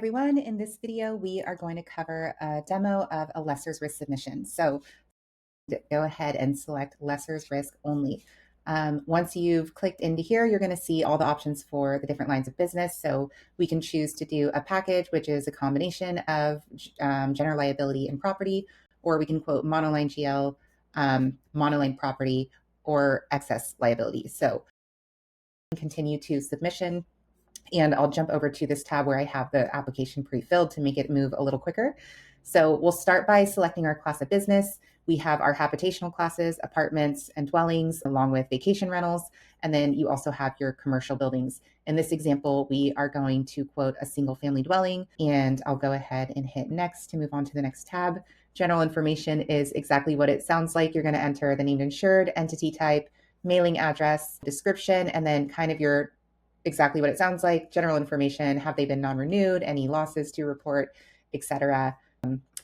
everyone. In this video, we are going to cover a demo of a lessor's risk submission. So go ahead and select lessor's risk only. Once you've clicked into here, you're going to see all the options for the different lines of business. So we can choose to do a package, which is a combination of general liability and property, or we can quote monoline GL, monoline property, or excess liability. So continue to submission. And I'll jump over to this tab where I have the application pre-filled to make it move a little quicker. So we'll start by selecting our class of business. We have our habitational classes, apartments and dwellings, along with vacation rentals. And then you also have your commercial buildings. In this example, we are going to quote a single family dwelling, and I'll go ahead and hit next to move on to the next tab. General information is exactly what it sounds like. You're going to enter the named insured, entity type, mailing address, description, and then kind of your exactly what it sounds like, general information, have they been non-renewed, any losses to report, etc.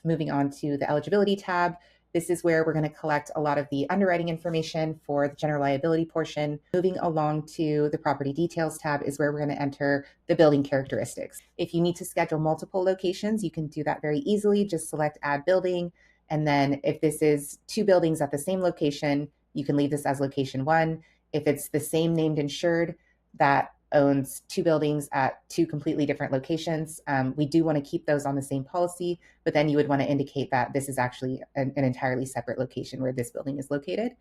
Moving on to the eligibility tab, this is where we're going to collect a lot of the underwriting information for the general liability portion. Moving along to the property details tab is where we're going to enter the building characteristics. If you need to schedule multiple locations, you can do that very easily. Just select add building. And then if this is two buildings at the same location, you can leave this as location one. If it's the same named insured that owns two buildings at two completely different locations, we do want to keep those on the same policy, but then you would want to indicate that this is actually an entirely separate location where this building is located.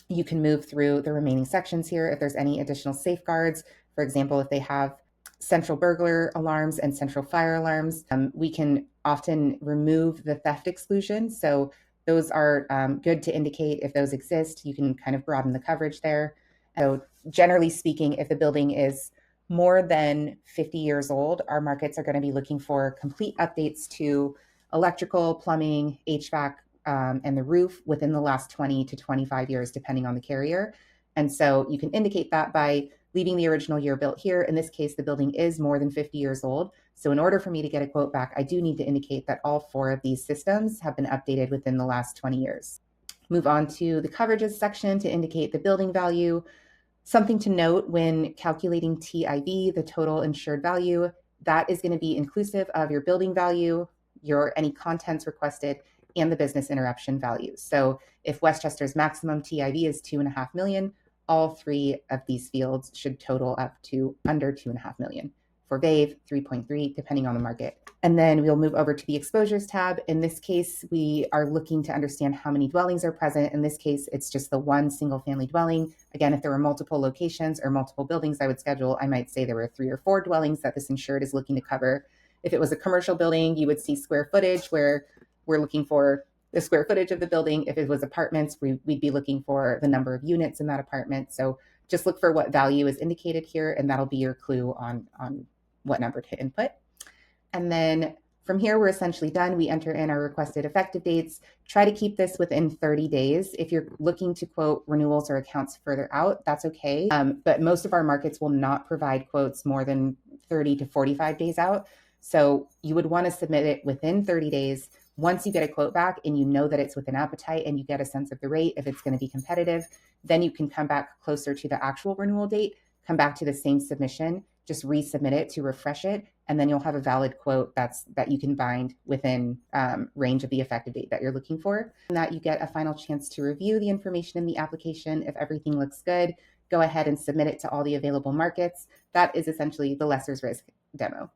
You can move through the remaining sections here if there's any additional safeguards. For example, if they have central burglar alarms and central fire alarms, we can often remove the theft exclusion. So those are good to indicate if those exist. You can kind of broaden the coverage there. So generally speaking, if the building is more than 50 years old, our markets are going to be looking for complete updates to electrical, plumbing, HVAC, and the roof within the last 20 to 25 years, depending on the carrier. And so you can indicate that by leaving the original year built here. In this case, the building is more than 50 years old. So in order for me to get a quote back, I do need to indicate that all four of these systems have been updated within the last 20 years. Move on to the coverages section to indicate the building value. Something to note when calculating TIV, the total insured value, that is going to be inclusive of your building value, your any contents requested, and the business interruption value. So if Westchester's maximum TIV is 2.5 million, all three of these fields should total up to under 2.5 million. For VAVE, 3.3, depending on the market. And then we'll move over to the exposures tab. In this case, we are looking to understand how many dwellings are present. In this case, it's just the one single family dwelling. Again, if there were multiple locations or multiple buildings I would schedule, I might say there were 3 or 4 dwellings that this insured is looking to cover. If it was a commercial building, you would see square footage where we're looking for the square footage of the building. If it was apartments, we'd be looking for the number of units in that apartment. So just look for what value is indicated here, and that'll be your clue on what number to input. And then from here, we're essentially done. We enter in our requested effective dates. Try to keep this within 30 days. If you're looking to quote renewals or accounts further out, that's okay. But most of our markets will not provide quotes more than 30 to 45 days out. So you would want to submit it within 30 days. Once you get a quote back and you know that it's within appetite and you get a sense of the rate, if it's going to be competitive, then you can come back closer to the actual renewal date, come back to the same submission, just resubmit it to refresh it, and then you'll have a valid quote that you can bind within range of the effective date that you're looking for. And that you get a final chance to review the information in the application. If everything looks good, go ahead and submit it to all the available markets. That is essentially the lessor's risk demo.